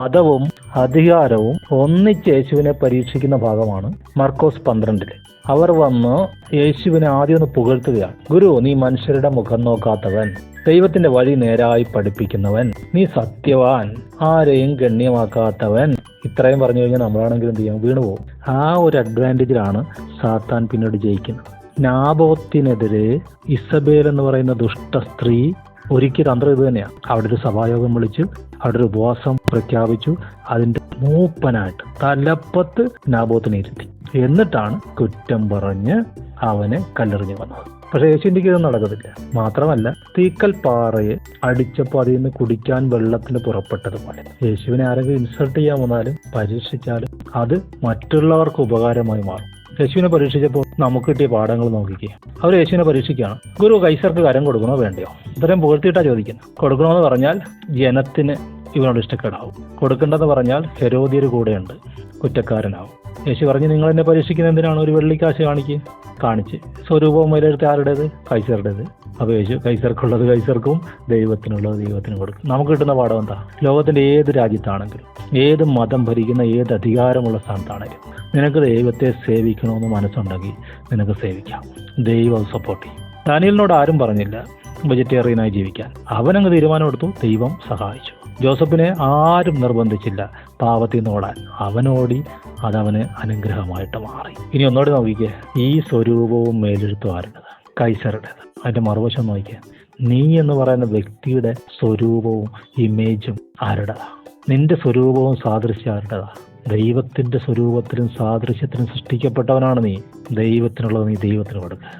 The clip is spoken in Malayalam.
മതവും അധികാരവും ഒന്നിച്ച് യേശുവിനെ പരീക്ഷിക്കുന്ന ഭാഗമാണ് മർക്കോസ് 12. അവർ വന്ന് യേശുവിനെ ആദ്യം ഒന്ന് പുകഴ്ത്തുകയാണ്. ഗുരു, നീ മനുഷ്യരുടെ മുഖം നോക്കാത്തവൻ, ദൈവത്തിന്റെ വഴി നേരായി പഠിപ്പിക്കുന്നവൻ, നീ സത്യവാൻ, ആരെയും ഗണ്യമാക്കാത്തവൻ. ഇത്രയും പറഞ്ഞു കഴിഞ്ഞാൽ നമ്മളാണെങ്കിലും എന്ത് ചെയ്യാം, വീണുപോകും. ആ ഒരു അഡ്വാൻറ്റേജിലാണ് സാത്താൻ പിന്നീട് ജയിക്കുന്നത്. നാബോത്തിനെതിരെ ഇസബേൽ എന്ന് പറയുന്ന ദുഷ്ട സ്ത്രീ ഒരുക്കിയ തന്ത്രം ഇത് തന്നെയാണ്. അവിടെ ഒരു സഭായോഗം വിളിച്ചു, അവിടെ ഒരു ഉപവാസം പ്രഖ്യാപിച്ചു. അതിന്റെ മൂപ്പനായിട്ട് തലപ്പത്ത് നാബോത്തിനെ ഇരുത്തി. എന്നിട്ടാണ് കുറ്റം പറഞ്ഞ് അവനെ കല്ലെറിഞ്ഞു വന്നത്. പക്ഷെ യേശുവിൻ്റെ ഇത് നടക്കത്തില്ല. മാത്രമല്ല, തീക്കൽ പാറയെ അടിച്ചപ്പോൾ അതിൽ നിന്ന് കുടിക്കാൻ വെള്ളത്തിന് പുറപ്പെട്ടതുപോലെ യേശുവിനെ ആരെങ്കിലും ഇൻസൾട്ട് ചെയ്യാൻ വന്നാലും പരീക്ഷിച്ചാലും അത് മറ്റുള്ളവർക്ക് ഉപകാരമായി മാറും. യേശുവിനെ പരീക്ഷിച്ചപ്പോൾ നമുക്ക് കിട്ടിയ പാഠങ്ങൾ നോക്കിക്കുക. അവർ യേശുവിനെ പരീക്ഷിക്കുകയാണ്. ഗുരു, കൈസർക്ക് കരം കൊടുക്കണോ വേണ്ടയോ? ഇത്രയും പുകഴ്ത്തിയിട്ടാണ് ചോദിക്കുന്നത്. കൊടുക്കണമെന്ന് പറഞ്ഞാൽ ജനത്തിന് ഇവനോട് ഇഷ്ടക്കേടാവും. കൊടുക്കേണ്ടെന്ന് പറഞ്ഞാൽ ഹെരോദ്യർ കൂടെയുണ്ട്, കുറ്റക്കാരനാവും. യേശു പറഞ്ഞ്, നിങ്ങൾ എന്നെ പരീക്ഷിക്കുന്ന എന്തിനാണ്? ഒരു വെള്ളിക്കാശ് കാണിച്ച് സ്വരൂപവും വിലയിരുത്തി ആരുടേത്? കൈസറുടേത്. അപ്പോൾ യേശു കൈസർക്കുള്ളത് കൈസർക്കും, ദൈവത്തിനുള്ളത് ദൈവത്തിനും കൊടുക്കും. നമുക്ക് കിട്ടുന്ന പാഠം എന്താ? ലോകത്തിന്റെ ഏത് രാജ്യത്താണെങ്കിലും, ഏത് മതം ഭരിക്കുന്ന ഏത് അധികാരമുള്ള സ്ഥാനത്താണെങ്കിലും നിനക്ക് ദൈവത്തെ സേവിക്കണമെന്ന് മനസ്സുണ്ടെങ്കിൽ നിനക്ക് സേവിക്കാം. ദൈവം സപ്പോർട്ട് ചെയ്യും. ദാനിയേലിനോട് ആരും പറഞ്ഞില്ല വെജിറ്റേറിയനായി ജീവിക്കാൻ. അവനങ്ങ് തീരുമാനമെടുത്തു, ദൈവം സഹായിച്ചു. ജോസഫിനെ ആരും നിർബന്ധിച്ചില്ല പാവത്തിൽ നിന്ന് ഓടാൻ. അവനോടി, അതവന് അനുഗ്രഹമായിട്ട് മാറി. ഇനി ഒന്നോടെ നോക്കിക്കേ, ഈ സ്വരൂപവും മേലെഴുത്തും ആരുടേത്? കൈസറുടേത്. അതിന്റെ മറുവശം നോക്കിക്കുക, നീ എന്ന് പറയുന്ന വ്യക്തിയുടെ സ്വരൂപവും ഇമേജും ആരുടേതാ? നിന്റെ സ്വരൂപവും സാദൃശ്യം ആരുടേതാ? ദൈവത്തിന്റെ സ്വരൂപത്തിലും സാദൃശ്യത്തിലും സൃഷ്ടിക്കപ്പെട്ടവനാണ് നീ. ദൈവത്തിനുള്ളത് നീ ദൈവത്തിന് കൊടുക്കുക.